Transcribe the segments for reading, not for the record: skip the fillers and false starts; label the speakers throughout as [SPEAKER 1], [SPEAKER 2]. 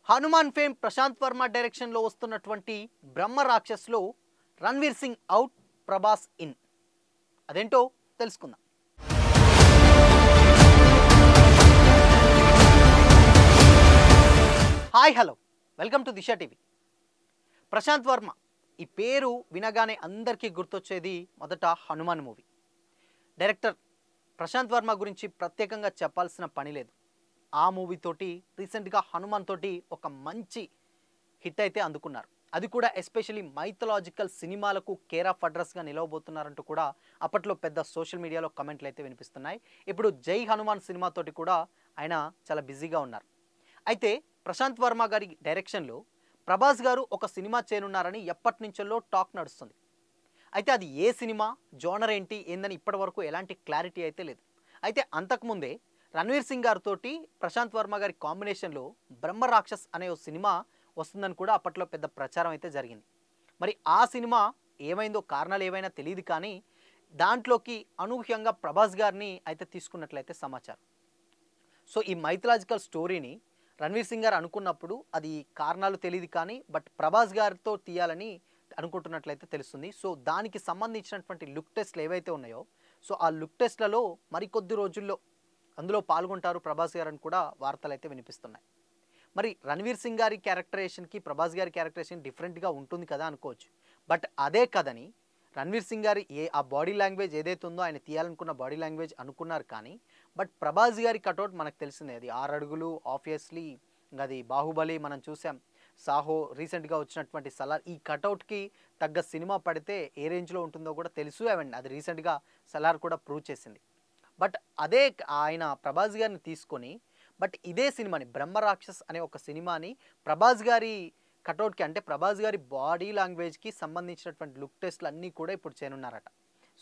[SPEAKER 1] Hanuman fame Prashanth Varma డైరెక్షన్లో వస్తున్నటువంటి బ్రహ్మ రాక్షస్లో రణ్వీర్ సింగ్ అవుట్, ప్రభాస్ ఇన్. అదేంటో తెలుసుకుందాం. Hi, hello, welcome to Disha TV. Prashanth Varma ఈ పేరు వినగానే అందరికీ గుర్తొచ్చేది మొదట హనుమాన్ మూవీ. డైరెక్టర్ ప్రశాంత్ వర్మ గురించి ప్రత్యేకంగా చెప్పాల్సిన పని లేదు. ఆ మూవీ తోటి రీసెంట్గా హనుమాన్ తోటి ఒక మంచి హిట్ అయితే అందుకున్నారు. అది కూడా ఎస్పెషలీ మైథలాజికల్ సినిమాలకు కేర్ ఆఫ్ అడ్రస్గా నిలవబోతున్నారంటూ కూడా అప్పట్లో పెద్ద సోషల్ మీడియాలో కమెంట్లు అయితే వినిపిస్తున్నాయి. ఇప్పుడు జై హనుమాన్ సినిమాతోటి కూడా ఆయన చాలా బిజీగా ఉన్నారు. అయితే ప్రశాంత్ వర్మ గారి డైరెక్షన్లో ప్రభాస్ గారు ఒక సినిమా చేయనున్నారని ఎప్పటి నుంచో టాక్ నడుస్తుంది. అయితే అది ఏ సినిమా, జోనర్ ఏంటి, ఏందని ఇప్పటి వరకు ఎలాంటి క్లారిటీ అయితే లేదు. అయితే అంతకుముందే రణ్వీర్ సింగ్ గారితో ప్రశాంత్ వర్మ గారి కాంబినేషన్లో బ్రహ్మ రాక్షస్ అనే ఓ సినిమా వస్తుందని కూడా అప్పట్లో పెద్ద ప్రచారం అయితే జరిగింది. మరి ఆ సినిమా ఏమైందో కారణాలు ఏవైనా తెలియదు, కానీ దాంట్లోకి అనూహ్యంగా ప్రభాస్ గారిని అయితే తీసుకున్నట్లయితే సమాచారం. సో ఈ మైథలాజికల్ స్టోరీని రణ్వీర్ సింగ్ గారు అనుకున్నప్పుడు అది కారణాలు తెలియదు, కానీ బట్ ప్రభాస్ గారితో తీయాలని అనుకుంటున్నట్లయితే తెలుస్తుంది. సో దానికి సంబంధించినటువంటి లుక్ టెస్ట్లు ఏవైతే ఉన్నాయో, సో ఆ లుక్ టెస్ట్లలో మరికొద్ది రోజుల్లో అందులో పాల్గొంటారు ప్రభాస్ గారు అని కూడా వార్తలు అయితే వినిపిస్తున్నాయి. మరి రణ్వీర్ సింగ్ గారి క్యారెక్టరేషన్కి ప్రభాస్ గారి క్యారెక్టరేషన్ డిఫరెంట్గా ఉంటుంది కదా అనుకోవచ్చు. బట్ అదే కథని రణ్వీర్ సింగ్ గారి ఆ బాడీ లాంగ్వేజ్ ఏదైతే ఉందో, ఆయన తీయాలనుకున్న బాడీ లాంగ్వేజ్ అనుకున్నారు, కానీ బట్ ప్రభాస్ గారి కటౌట్ మనకు తెలిసిందే, అది 6 అడుగులు. ఆబ్వియస్లీ అది బాహుబలి మనం చూసాం, సాహో, రీసెంట్గా వచ్చినటువంటి సలార్. ఈ కటౌట్కి తగ్గ సినిమా పడితే ఏ రేంజ్లో ఉంటుందో కూడా తెలుసు. అండ్ అది రీసెంట్గా సలార్ కూడా ప్రూవ్ చేసింది. బట్ అదే ఆయన ప్రభాస్ గారిని తీసుకొని బట్ ఇదే సినిమాని బ్రహ్మ రాక్షస్ అనే ఒక సినిమాని ప్రభాస్ గారి కటౌట్కి, అంటే ప్రభాస్ గారి బాడీ లాంగ్వేజ్కి సంబంధించినటువంటి లుక్ టెస్ట్లు అన్నీ కూడా ఇప్పుడు చేయనున్నారట.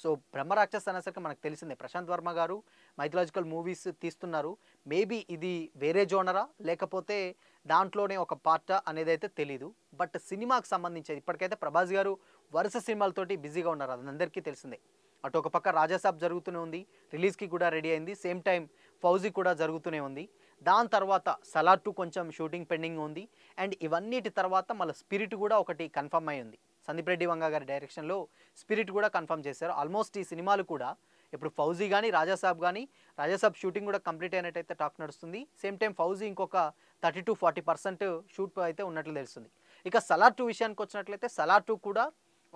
[SPEAKER 1] సో బ్రహ్మ రాక్షస్ అనేసరికి మనకు తెలిసిందే, ప్రశాంత్ వర్మ గారు మైథలాజికల్ మూవీస్ తీస్తున్నారు. మేబీ ఇది వేరే జోనరా లేకపోతే దాంట్లోనే ఒక పార్టా అనేది అయితే తెలీదు. బట్ సినిమాకి సంబంధించి ఇప్పటికైతే ప్రభాస్ గారు వరుస సినిమాలతోటి బిజీగా ఉన్నారు, అది అందరికీ తెలిసిందే. అటు ఒక పక్క రాజాసాబ్ జరుగుతూనే ఉంది, రిలీజ్కి కూడా రెడీ అయింది. సేమ్ టైం ఫౌజీ కూడా జరుగుతూనే ఉంది. దాని తర్వాత సలార్ 2 కొంచెం షూటింగ్ పెండింగ్ ఉంది. అండ్ ఇవన్నిటి తర్వాత మళ్ళీ స్పిరిట్ కూడా ఒకటి కన్ఫర్మ్ అయి ఉంది. సందీప్ రెడ్డి వంగ గారి డైరెక్షన్లో స్పిరిట్ కూడా కన్ఫర్మ్ చేశారు. ఆల్మోస్ట్ ఈ సినిమాలు కూడా ఇప్పుడు ఫౌజీ కానీ రాజాసాబ్ కానీ, రాజాసాబ్ షూటింగ్ కూడా కంప్లీట్ అయినట్టయితే టాక్ నడుస్తుంది. సేమ్ టైం ఫౌజీ ఇంకొక 30-40% షూట్ అయితే ఉన్నట్లు తెలుస్తుంది. ఇక సలార్ 2 విషయానికి వచ్చినట్లయితే సలార్ 2 కూడా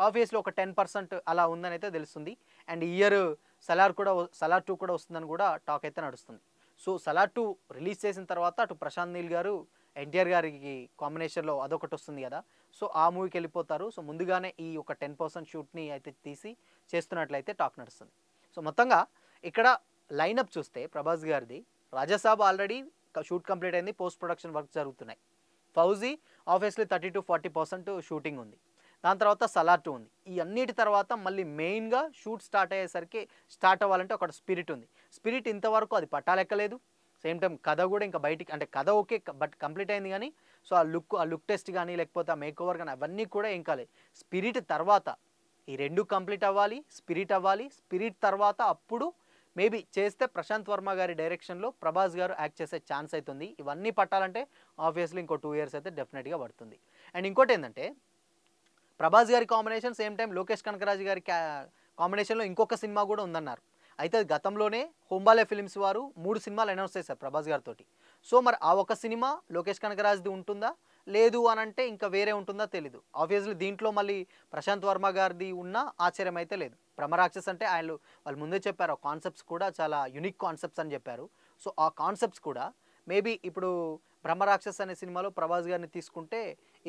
[SPEAKER 1] ఆబ్వియస్లీ ఒక 10% అలా ఉందని అయితే తెలుస్తుంది. అండ్ ఈ ఇయర్ సలార్ 2 కూడా వస్తుందని కూడా టాక్ అయితే నడుస్తుంది. సో సలార్ 2 రిలీజ్ చేసిన తర్వాత అటు ప్రశాంత్ నీల్ గారు ఎన్టీఆర్ గారికి కాంబినేషన్లో అదొకటి వస్తుంది కదా, సో ఆ మూవీకి వెళ్ళిపోతారు. సో ముందుగానే ఈ ఒక 10% షూట్ని అయితే తీసి చేస్తున్నట్లయితే టాక్ నడుస్తుంది. సో మొత్తంగా ఇక్కడ లైనప్ చూస్తే ప్రభాస్ గారిది రాజాసాబ్ ఆల్రెడీ షూట్ కంప్లీట్ అయింది, పోస్ట్ ప్రొడక్షన్ వర్క్ జరుగుతున్నాయి. ఫౌజీ ఆబ్వియస్లీ 30-40% షూటింగ్ ఉంది. దాని తర్వాత సలార్ 2 ఉంది. ఈ అన్నిటి తర్వాత మళ్ళీ మెయిన్గా షూట్ స్టార్ట్ అవ్వాలంటే ఒక స్పిరిట్ ఉంది. స్పిరిట్ ఇంతవరకు అది పట్టాలెక్కలేదు. సేమ్ టైం కథ కూడా ఇంకా బయటికి, అంటే కథ ఓకే బట్ కంప్లీట్ అయింది, కానీ సో ఆ లుక్ టెస్ట్ కానీ లేకపోతే ఆ మేక్ ఓవర్ కానీ అవన్నీ కూడా ఏం కాలేదు. స్పిరిట్ తర్వాత ఈ 2 కంప్లీట్ అవ్వాలి, స్పిరిట్ అవ్వాలి. స్పిరిట్ తర్వాత అప్పుడు మేబీ చేస్తే ప్రశాంత్ వర్మ గారి డైరెక్షన్లో ప్రభాస్ గారు యాక్ట్ చేసే ఛాన్స్ అవుతుంది. ఇవన్నీ పట్టాలంటే ఆబ్వియస్లీ ఇంకో 2 years అయితే డెఫినెట్గా పడుతుంది. అండ్ ఇంకోటి ఏంటంటే ప్రభాస్ గారి combination, same time Lokesh Kanagaraj గారి కాంబినేషన్లో ఇంకొక సినిమా కూడా ఉందన్నారు. అయితే గతంలోనే హోంబాలే ఫిలిమ్స్ వారు 3 సినిమాలు అనౌన్స్ చేశారు ప్రభాస్ గారితో. సో మరి ఆ ఒక సినిమా లోకేష్ కనకరాజ్ది ఉంటుందా, లేదు అని అంటే ఇంకా వేరే ఉంటుందా తెలీదు. ఆబ్వియస్లీ దీంట్లో మళ్ళీ ప్రశాంత్ వర్మ గారిది ఉన్న ఆశ్చర్యం అయితే లేదు. బ్రహ్మరాక్షస్ అంటే వాళ్ళు ముందే చెప్పారు, ఆ కాన్సెప్ట్స్ కూడా చాలా యూనిక్ కాన్సెప్ట్స్ అని చెప్పారు. సో ఆ కాన్సెప్ట్స్ కూడా మేబీ ఇప్పుడు బ్రహ్మరాక్షస్ అనే సినిమాలో ప్రభాస్ గారిని తీసుకుంటే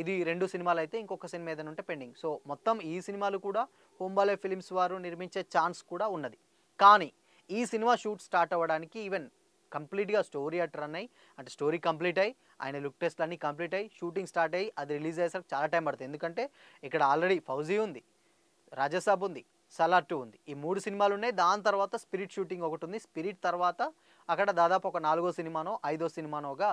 [SPEAKER 1] ఇది 2 సినిమాలు అయితే ఇంకొక సినిమా ఏదైనా ఉంటే పెండింగ్. సో మొత్తం ఈ సినిమాలు కూడా హోంబాలే ఫిలిమ్స్ వారు నిర్మించే ఛాన్స్ కూడా ఉన్నది. కానీ ఈ సినిమా షూట్ స్టార్ట్ అవ్వడానికి ఈవెన్ కంప్లీట్గా స్టోరీ రన్ అయ్యి, అంటే స్టోరీ కంప్లీట్ అయ్యి, ఆయన లుక్ టెస్ట్లు అన్నీ కంప్లీట్ అయ్యి, షూటింగ్ స్టార్ట్ అయ్యి అది రిలీజ్ అయ్యేసరికి చాలా టైం పడుతుంది. ఎందుకంటే ఇక్కడ ఆల్రెడీ ఫౌజీ ఉంది, రాజాసాబ్ ఉంది, సలార్ 2 ఉంది, ఈ 3 సినిమాలు ఉన్నాయి. దాని తర్వాత స్పిరిట్ షూటింగ్ ఒకటి ఉంది. స్పిరిట్ తర్వాత అక్కడ దాదాపు ఒక 4వ సినిమానో 5వ సినిమానోగా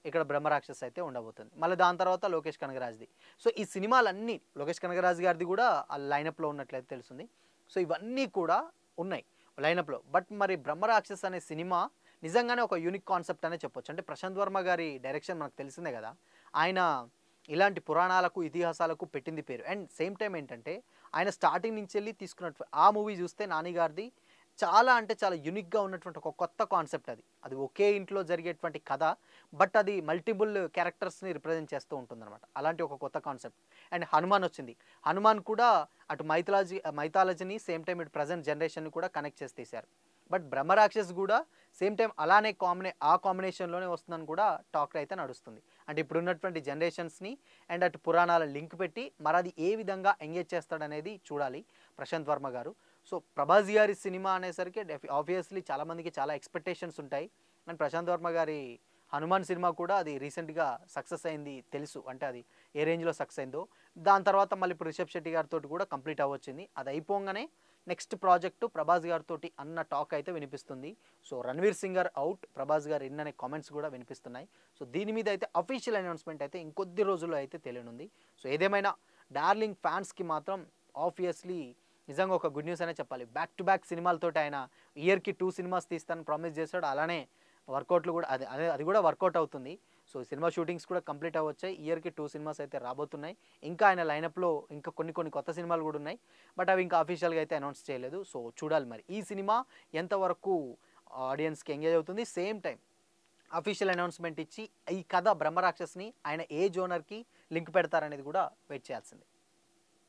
[SPEAKER 1] ఇక్కడ బ్రహ్మరాక్షస్ అయితే ఉండబోతుంది. మళ్ళీ దాని తర్వాత లోకేష్ కనగరాజ్ది. సో ఈ సినిమాలన్నీ లోకేష్ కనగరాజ్ గారిది కూడా ఆ లైనప్లో ఉన్నట్లయితే తెలుస్తుంది. సో ఇవన్నీ కూడా ఉన్నాయి లైనప్లో. బట్ మరి బ్రహ్మరాక్షస్ అనే సినిమా నిజంగానే ఒక యూనిక్ కాన్సెప్ట్ అనే చెప్పొచ్చు. అంటే ప్రశాంత్ వర్మ గారి డైరెక్షన్ మనకు తెలిసిందే కదా, ఆయన ఇలాంటి పురాణాలకు ఇతిహాసాలకు పెట్టింది పేరు. అండ్ సేమ్ టైం ఏంటంటే ఆయన స్టార్టింగ్ నుంచి వెళ్ళి తీసుకున్నట్టు ఆ మూవీ చూస్తే నాని గారిది చాలా అంటే చాలా యూనిక్గా ఉన్నటువంటి ఒక కొత్త కాన్సెప్ట్ అది. అది ఒకే ఇంట్లో జరిగేటువంటి కథ, బట్ అది మల్టిపుల్ క్యారెక్టర్స్ని రిప్రజెంట్ చేస్తూ ఉంటుందన్నమాట. అలాంటి ఒక కొత్త కాన్సెప్ట్. అండ్ హనుమాన్ వచ్చింది. హనుమాన్ కూడా అటు మైథాలజీని సేమ్ టైం ఇటు ప్రజెంట్ జనరేషన్ని కూడా కనెక్ట్ చేసి తీశారు. బట్ బ్రహ్మరాక్షస్ కూడా సేమ్ టైం అలానే ఆ కాంబినేషన్లోనే వస్తుందని కూడా టాక్ అయితే నడుస్తుంది. అంటే ఇప్పుడున్నటువంటి జనరేషన్స్ని అండ్ అటు పురాణాల లింక్ పెట్టి మరి అది ఏ విధంగా ఎంగేజ్ చేస్తాడనేది చూడాలి ప్రశాంత్ వర్మ గారు. సో ప్రభాస్ గారి సినిమా అనేసరికి ఆబ్వియస్లీ చాలామందికి చాలా ఎక్స్పెక్టేషన్స్ ఉంటాయి. అండ్ ప్రశాంత్ వర్మ గారి హనుమాన్ సినిమా కూడా అది రీసెంట్గా సక్సెస్ అయింది తెలుసు. అంటే అది ఏ రేంజ్లో సక్సెస్ అయిందో. దాని తర్వాత మళ్ళీ ఇప్పుడు రిషబ్ శెట్టి గారితో కూడా కంప్లీట్ అవ్వచ్చింది. అది అయిపోగానే నెక్స్ట్ ప్రాజెక్టు ప్రభాస్ గారితో అన్న టాక్ అయితే వినిపిస్తుంది. సో రణ్వీర్ సింగ్ గారు అవుట్, ప్రభాస్ గారు ఇన్ అనే కామెంట్స్ కూడా వినిపిస్తున్నాయి. సో దీని మీద అయితే అఫీషియల్ అనౌన్స్మెంట్ అయితే ఇంకొద్ది రోజుల్లో అయితే తెలియనుంది. సో ఏదేమైనా డార్లింగ్ ఫ్యాన్స్కి మాత్రం ఆబ్వియస్లీ నిజంగా ఒక గుడ్ న్యూస్ అనే చెప్పాలి. బ్యాక్ టు బ్యాక్ సినిమాలతో ఆయన ఇయర్కి 2 సినిమాస్ తీస్తానని ప్రామిస్ చేశాడు. అలానే వర్కౌట్లు కూడా అది కూడా వర్కౌట్ అవుతుంది. సో సినిమా షూటింగ్స్ కూడా కంప్లీట్ అవ్వచ్చాయి. ఇయర్కి 2 సినిమాస్ అయితే రాబోతున్నాయి. ఇంకా ఆయన లైనప్లో ఇంకా కొన్ని కొత్త సినిమాలు కూడా ఉన్నాయి. బట్ అవి ఇంకా అఫీషియల్గా అయితే అనౌన్స్ చేయలేదు. సో చూడాలి మరి ఈ సినిమా ఎంతవరకు ఆడియన్స్కి ఎంగేజ్ అవుతుంది. సేమ్ టైం అఫీషియల్ అనౌన్స్మెంట్ ఇచ్చి ఈ కథ బ్రహ్మరాక్షస్ని ఆయన ఏ జోనర్కి లింక్ పెడతారనేది కూడా వెయిట్ చేయాల్సింది.